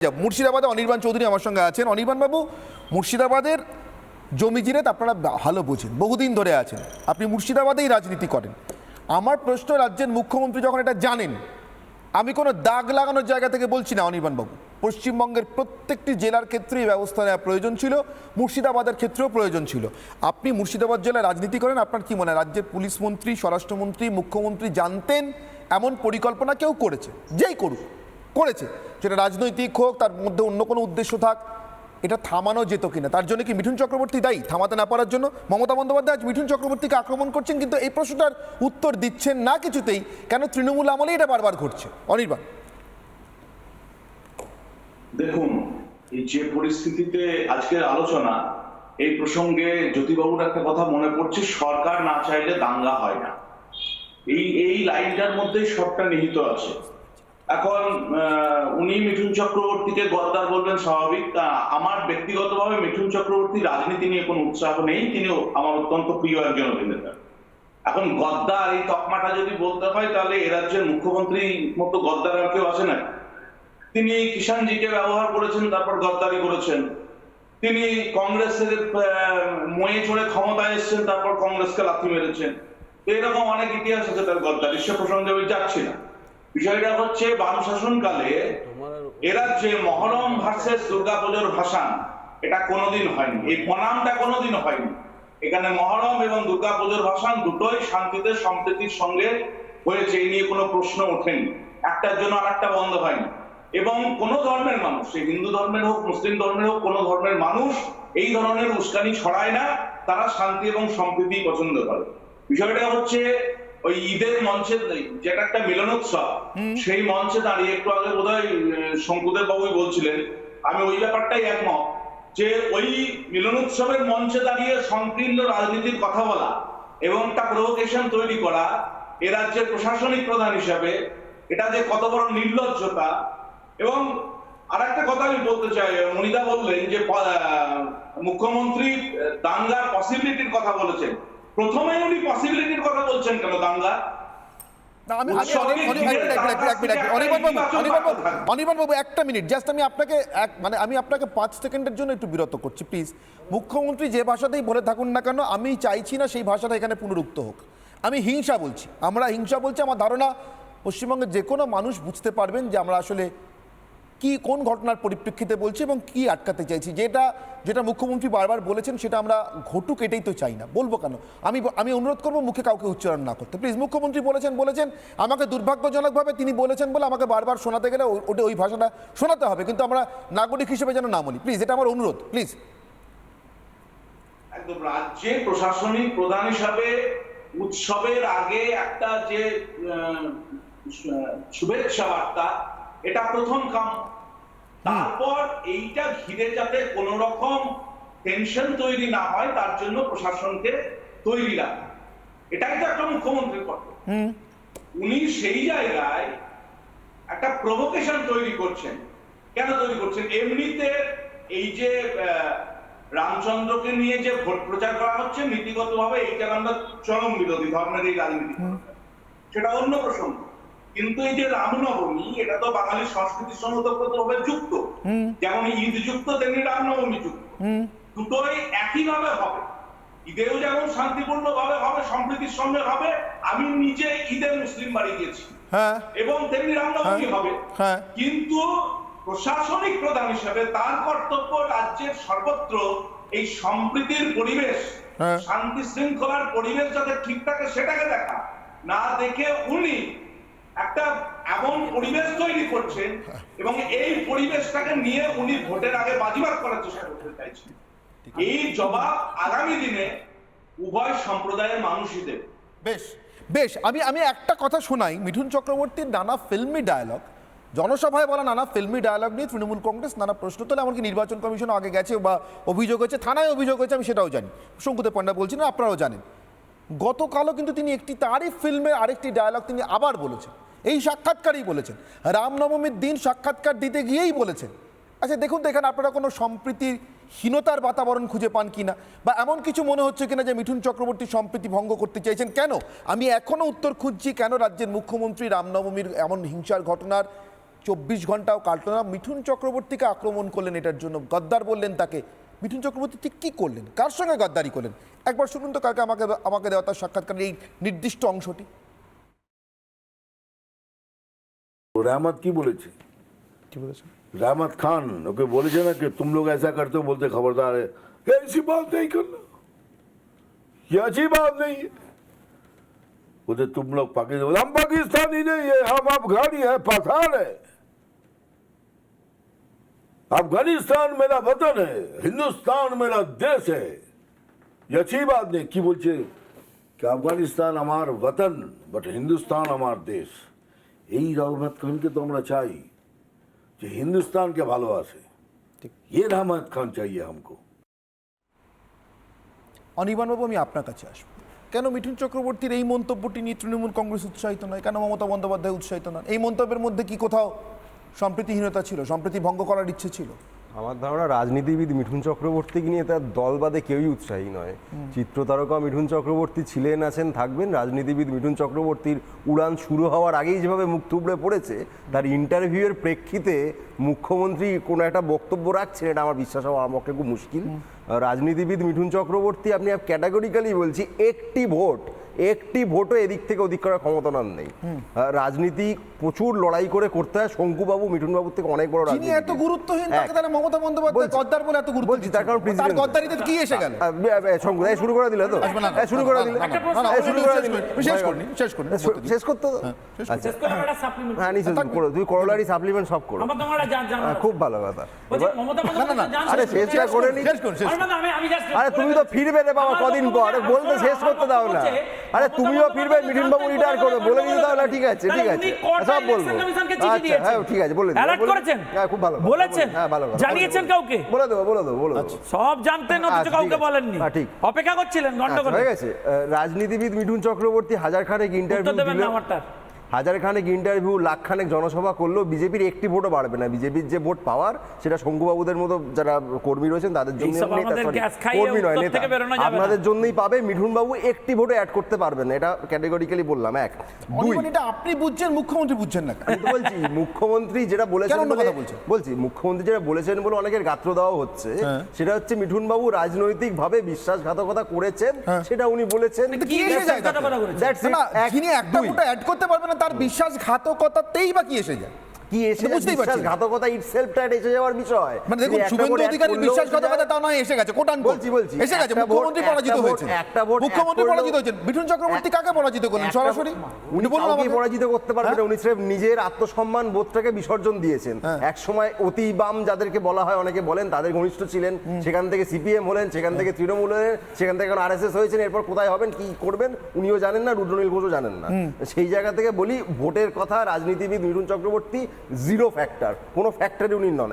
মুর্শিদাবাদে অনির্বাণ চৌধুরী আমার সঙ্গে আছেন। অনির্বাণ বাবু, মুর্শিদাবাদের জমি জিরে আপনারা ভালো বোঝেন, বহুদিন ধরে আছেন, আপনি মুর্শিদাবাদেই রাজনীতি করেন। আমার প্রশ্ন, রাজ্যের মুখ্যমন্ত্রী যখন এটা জানেন, আমি কোনো দাগ লাগানোর জায়গা থেকে বলছি না অনির্বাণ বাবু, পশ্চিমবঙ্গের প্রত্যেকটি জেলার ক্ষেত্রেই ব্যবস্থা নেওয়া প্রয়োজন ছিল, মুর্শিদাবাদের ক্ষেত্রেও প্রয়োজন ছিল। আপনি মুর্শিদাবাদ জেলায় রাজনীতি করেন, আপনার কি মনে হয় রাজ্যের পুলিশ মন্ত্রী, স্বরাষ্ট্রমন্ত্রী, মুখ্যমন্ত্রী জানতেন এমন পরিকল্পনা কেউ করেছে? যেই করুক করেছে, সেটা রাজনৈতিক হোক, তার মধ্যে অন্য কোনো উদ্দেশ্য থাক, এটা থামানো যেত কিনা? তার জন্য কি মিঠুন চক্রবর্তী দায়ী থামাতে না পারার জন্য? মমতা বন্দ্যোপাধ্যায় আজ মিঠুন চক্রবর্তীকে আক্রমণ করছেন, কিন্তু এই প্রশ্নটার উত্তর দিচ্ছেন না কিছুতেই। কেন তৃণমূল আমলেই এটা বারবার ঘটছে? অনির্বাণ, দেখুন, এই যে পরিস্থিতিতে আজকের আলোচনা, এই প্রসঙ্গে জ্যোতিবাবুর একটা কথা মনে পড়ছে, সরকার না চাইলে দাঙ্গা হয় না। এই লাইনটার মধ্যেই সবটা নিহিত আছে। এখন উনি মিঠুন চক্রবর্তীকে গদ্দার বলবেন, স্বাভাবিক। আমার ব্যক্তিগতভাবে মিঠুন চক্রবর্তীর রাজনীতি নিয়ে কোনো উৎসাহ নেই, তিনিও আমার অত্যন্ত প্রিয় একজন অভিনেতা। এখন গদ্দার এই তকমাটা যদি বলতে হয়, তাহলে এ রাজ্যের মুখ্যমন্ত্রীর মতো গদ্দার আর কেউ আছে না। তিনি কিষাণজিকে ব্যবহার করেছেন, তারপর গদ্দারি করেছেন। তিনি কংগ্রেসের ময়ে চড়ে ক্ষমতায় এসেছেন, তারপর কংগ্রেসকে লাথি মেরেছেন। তো এরকম অনেক ইতিহাস আছে তার গদ্দারি, সে প্রসঙ্গে আমি যাচ্ছি না। বিষয়টা হচ্ছে, বাম শাসনকালে এ রাজ্যে মহরম ভার্সেস দুর্গাপুজোর ভাসান এটা কোনোদিন হয়নি, এই প্রণামটা কোনোদিন হয়নি। এখানে মহরম এবং দুর্গাপুজোর ভাসান দুটোই শান্তিতে সম্প্রীতির সঙ্গে হয়েছে, এই নিয়ে কোনো প্রশ্ন ওঠেনি। একটার জন্য আর একটা বন্ধ হয়নি। এবং কোন ধর্মের মানুষ, সে হিন্দু ধর্মের হোক, মুসলিম ধর্মের হোক, কোন ধর্মের মানুষ এই ধরনের উস্কানি ছড়ায় না। তারা শান্তি এবং সম্প্রীতি পছন্দ করে। বিষয়টা হচ্ছে, ওই ঈদের মঞ্চে যেটা একটা মিলনোৎসব, সেই মঞ্চে দাঁড়িয়ে একটু আগে বোধহয় শঙ্কুদেব বাবুই বলছিলেন, আমি ওই ব্যাপারটাই একমত, যে ওই মিলনোৎসবের মঞ্চে দাঁড়িয়ে সংকীর্ণ রাজনীতির কথা বলা এবং তা প্রভোকেশন তৈরি করা এ রাজ্যের প্রশাসনিক প্রধান হিসাবে, এটা যে কত বড় নির্লজ্জতা। এবং আর একটা কথা আমি বলতে চাই, মনিদা বললেন যে মুখ্যমন্ত্রী দাঙ্গার পসিবিলিটির কথা বলেছেন। প্রথমে উনি পসিবিলিটির কথা বলছেন কেন দাঙ্গা? অনির্বাণ বাবু, একটা মিনিট জাস্ট, আমি আপনাকে 5 সেকেন্ডের জন্য একটু বিরত করছি প্লিজ। মুখ্যমন্ত্রী যে ভাষাতেই বলে থাকুন না কেন, আমি চাইছি না সেই ভাষাটা এখানে পুনরুক্ত হোক। আমি হিংসা বলছি, আমরা হিংসা বলছি। আমার ধারণা পশ্চিমবঙ্গের যে কোনো মানুষ বুঝতে পারবেন যে আমরা আসলে কি, কোন ঘটনার পরিপ্রেক্ষিতে বলছি এবং কি আটকাতে চাইছি। যেটা মুখ্যমন্ত্রী বারবার বলেছেন সেটা আমরা ঘটুক, এটাই তো চাই না। বলবো কেন? আমি অনুরোধ করবো মুখে কাউকে উচ্চারণ না করতে প্লিজ। মুখ্যমন্ত্রী বলেছেন, আমাকে দুর্ভাগ্যজনকভাবে তিনি বলেছেন বলে আমাকে বারবার শোনাতে গেলে ওই ভাষাটা শোনাতে হবে, কিন্তু আমরা নাগরিক হিসেবে যেন না বলি প্লিজ, এটা আমার অনুরোধ প্লিজ। একদম, রাজ্যের প্রশাসনিক প্রধান হিসাবে উৎসবের আগে একটা যে শুভেচ্ছা বার্তা, এটা প্রথম কাম। তারপর এইটা ঘিরে যাতে কোন রকম টেনশন তৈরি না হয়, তার জন্য প্রশাসনকে তৈরি রাখা, এটাই তো একটা মুখ্যমন্ত্রীর কর্তব্য। উনি সেই জায়গায় একটা প্রভোকেশন তৈরি করছেন। কেন তৈরি করছেন? এমনিতে এই যে রামচন্দ্রকে নিয়ে যে ভোট প্রচার করা হচ্ছে, নীতিগতভাবে এইটার আমরা চরম বিরোধী, ধর্মের এই রাজনীতি, সেটা অন্য প্রসঙ্গ। কিন্তু এই যে রামনবমী, এটা তো বাঙালির সংস্কৃতির সঙ্গে ওতপ্রোতভাবে যুক্ত। যেমন ঈদ যুক্ত, তেমনি রামনবমী যুক্ত। দুটোই একইভাবে হবে। ঈদেও যেমন শান্তিপূর্ণ ভাবে হবে, সম্প্রীতির সঙ্গে হবে। আমি নিজে ঈদে মুসলিম বাড়ি গিয়েছি, এবং তেমনি রামনবমী হবে। কিন্তু প্রশাসনিক প্রধান হিসেবে তার কর্তব্য রাজ্যের সর্বত্র এই সম্প্রীতির পরিবেশ, শান্তি শৃঙ্খলার পরিবেশ যাতে ঠিক থাকে সেটাকে দেখা। না দেখে উনি একটা এমন পরিবেশ তৈরি করছেন, এবং এই পরিবেশটাকে নিয়ে উনি ভোটের আগে বাজিমাত করার চেষ্টা করতে চাইছেন। এই জবাব আগামী দিনে উভয় সম্প্রদায়ের মানুষই দেবে। বেশ, আমি একটা কথা শোনাই। মিঠুন চক্রবর্তীর নানা ফিল্মি ডায়ালগ, জনসভায় বলা নানা ফিল্মি ডায়ালগ নিয়ে তৃণমূল কংগ্রেস নানা প্রশ্ন তোলে, এমনকি নির্বাচন কমিশনও আগে গেছে বা অভিযোগ হয়েছে, থানায় অভিযোগ হয়েছে, আমি সেটাও জানি। শঙ্কুদেব পান্ডা বলছি না, আপনারাও জানেন। গতকালও কিন্তু তিনি একটি তারই ফিল্মের আরেকটি ডায়ালগ তিনি আবার বলেছেন, এই সাক্ষাৎকারেই বলেছেন, রামনবমীর দিন সাক্ষাৎকার দিতে গিয়েই বলেছেন। আচ্ছা দেখুন তো, এখানে আপনারা কোনো সম্প্রীতিহীনতার বাতাবরণ খুঁজে পান কিনা, বা এমন কিছু মনে হচ্ছে কিনা যে মিঠুন চক্রবর্তী সম্প্রীতি ভঙ্গ করতে চাইছেন? কেন? আমি এখনো উত্তর খুঁজছি, কেন রাজ্যের মুখ্যমন্ত্রী রামনবমীর এমন হিংসার ঘটনার 24 ঘন্টাও কাটলো না, মিঠুন চক্রবর্তীকে আক্রমণ করলেন, এটার জন্য গদ্দার বললেন তাকে। মিঠুন চক্রবর্তী ঠিক কী করলেন, কার সঙ্গে গদ্দারি করলেন? একবার শুনুন তো কালকে আমাকে দেওয়া তার সাক্ষাৎকারের এই নির্দিষ্ট অংশটি। रहमत की बोले छे? কি বলেছেন? रहमत खान ओके बोले छे ना कि तुम लोग ऐसा करते हो, बोलते खबरदार है, ऐसी बात नहीं करना, ये अच्छी बात नहीं है। बोलते तुम लोग पाकिस्तान, हम पाकिस्तानी नहीं है, हम अफगानी है, पठान है। अफगानिस्तान मेरा वतन है, हिंदुस्तान मेरा देश है, ये अच्छी बात नहीं। की बोलছে कि अफगानिस्तान हमार वतन बट हिंदुस्तान हमार देश। এই রহমত খানকে তো আমরা চাই যে হিন্দুস্তানকে ভালোবাসে, ये रहमत खान चाहिए हमको। অনির্বাণবাবু, আমি আপনার কাছে আসবো। কেন মিঠুন চক্রবর্তীর এই মন্তব্যটি নিয়ে তৃণমূল কংগ্রেস উৎসাহিত নয়? কেন মমতা বন্দ্যোপাধ্যায় উৎসাহিত নন? এই মন্তব্যের মধ্যে কি কোথাও সম্প্রীতিহীনতা ছিল, সম্প্রীতি ভঙ্গ করার ইচ্ছে ছিল? আমার ধারণা রাজনীতিবিদ মিঠুন চক্রবর্তীকে নিয়ে তার দল বাদে কেউই উৎসাহী নয়। চিত্রতারকা মিঠুন চক্রবর্তী ছিলেন, আছেন, থাকবেন। রাজনীতিবিদ মিঠুন চক্রবর্তীর উড়ান শুরু হওয়ার আগেই যেভাবে মুখ থুবড়ে পড়েছে, তার ইন্টারভিউয়ের প্রেক্ষিতে মুখ্যমন্ত্রী কোনো একটা বক্তব্য রাখছেন, এটা আমার বিশ্বাস হওয়া আমার পক্ষে খুব মুশকিল। রাজনীতিবিদ মিঠুন চক্রবর্তী, আপনি ক্যাটাগরিক্যালি বলছি, একটি ভোটও এদিক থেকে ওদিক করার ক্ষমতা নান নেই। রাজনীতি প্রচুর লড়াই করে করতে হয়। শঙ্কুবাবু মিঠুনবাবুর থেকে অনেক বড় যিনি রাজনীতিবিদ। এত গুরুত্বহীন তাকে তাহলে মমতা বন্দ্যোপাধ্যায় গদ্দার বলে এত গুরুত্ব বলছি, তার কারণ তার প্রেসিডেন্ট। গদ্দারিতে কি এসে গেল? শঙ্কু, এই শুরু করে দিলে তো? আসবে না, এই শুরু করে দিলে? না, না, না, এই শুরু করে দিলে? শেষ করুন, শেষ করুন। শেষ করতে তো? আচ্ছা, হ্যাঁ, নিশ্চয়ই করো। তুমি করোলারি সাপ্লিমেন্ট সব করো। খুব ভালো কথা। আরে শেষটা করে নি। শেষ করুন, শেষ করুন। আরে তুমি তো ফিরবে রে বাবা কদিন পর, আরে বলতে শেষ করতে দাও না। আরে তুমিও ফিরবে, মিঠুন বাবু রিটায়ার করবে, বলে দিতে দাও না। ঠিক আছে, ঠিক আছে, সব বলবো। আচ্ছা, হ্যাঁ, ঠিক আছে, বলে দিও। হ্যাঁ, খুব ভালো, বলেছেন, হ্যাঁ, ভালো কথা। জানিয়েছেন কাউকে? বলে দেবো, বলে দেবো, বলে দেবো। সব জানতেন অথচ আচ্ছা, কাউকে ঠিক আছে। বলেননি। হ্যাঁ, ঠিক। অপেক্ষা করছিলেন আচ্ছা, গন্ডগোল। হয়ে গেছে। রাজনীতিবিদ মিঠুন চক্রবর্তী হাজার খানেক ইন্টারভিউ দেবেন দিল, না আমারটার। হাজার খানেক ইন্টারভিউ, লাখ খানেক জনসভা করলো, বিজেপির একটি ভোটও বাড়বে না। বিজেপির যে ভোট পাওয়ার, সেটা শঙ্কুবাবুদের মতো যারা কর্মী রয়েছেন তাদের জন্য, এইসব আমাদের গ্যাস খাইয়ে কর্মী নয়, উত্তর নেতা, থেকে বেরোনো যাবে না। আপনাদের জন্যই পাবে। মিঠুন বাবু একটি ভোটও অ্যাড করতে পারবেন না, এটা ক্যাটেগরিক্যালি বললাম। এক, দুই, অনির্বাণ, এটা আপনি বুঝছেন, মুখ্যমন্ত্রী বুঝছেন না? আমি তো বলছি মুখ্যমন্ত্রী যেটা বলেছেন কেন অন্য বলে, কথা বলছেন? বলছি মুখ্যমন্ত্রী যেটা বলেছেন বলে অনেকের গাত্র দেওয়া হচ্ছে, সেটা হচ্ছে মিঠুন বাবু রাজনৈতিকভাবে বিশ্বাসঘাতকতা করেছেন, সেটা উনি বলেছেন। কি এসে যায় তাতে? That's it, না, এক, যিনি একটা দুই। ভোটও অ্যাড করতে পারবে না, তার বিশ্বাসঘাতকতাতেই বা কি এসে যায়? কি এসে বুঝতেই পারছি না। বিশ্বাসঘাতকতা ইটসেলফটা এসে যাওয়ার বিষয়। মানে দেখুন, তিনি একটা শুভেন্দু ভোট অধিকারীর এক করলেও বিশ্বাসঘাতকতা তাও নয়, এসে গেছে, কোটান বলছি, এসে গেছে। একটা ভোট, মুখ্যমন্ত্রী পরাজিত একটা ভোট, হয়েছে, একটা ভোট, মুখ্যমন্ত্রী এক পরাজিত করলেও- হয়েছেন। মিঠুন চক্রবর্তী কাকে পরাজিত করলেন একটা সরাসরি? উনি বলুন কাউকে আমাকে। পরাজিত করতে পারবেন না, উনি স্রেফ নিজের আত্মসম্মান বোধটাকে বিসর্জন দিয়েছেন। এক সময় অতি বাম যাদেরকে বলা হয়, অনেকে বলেন তাদের ঘনিষ্ঠ ছিলেন, সেখান থেকে সিপিএম হলেন, সেখান থেকে তৃণমূল হলেন, সেখান থেকে আরএসএস হয়েছেন, এরপর কোথায় হবেন, কি করবেন উনিও জানেন না, রুদ্রনীল ঘোষও জানেন না। সেই জায়গা থেকে বলি, ভোটের কথা রাজনীতিবিদ মিঠুন চক্রবর্তী জিরো ফ্যাক্টর, কোনো ফ্যাক্টরে উনি নন।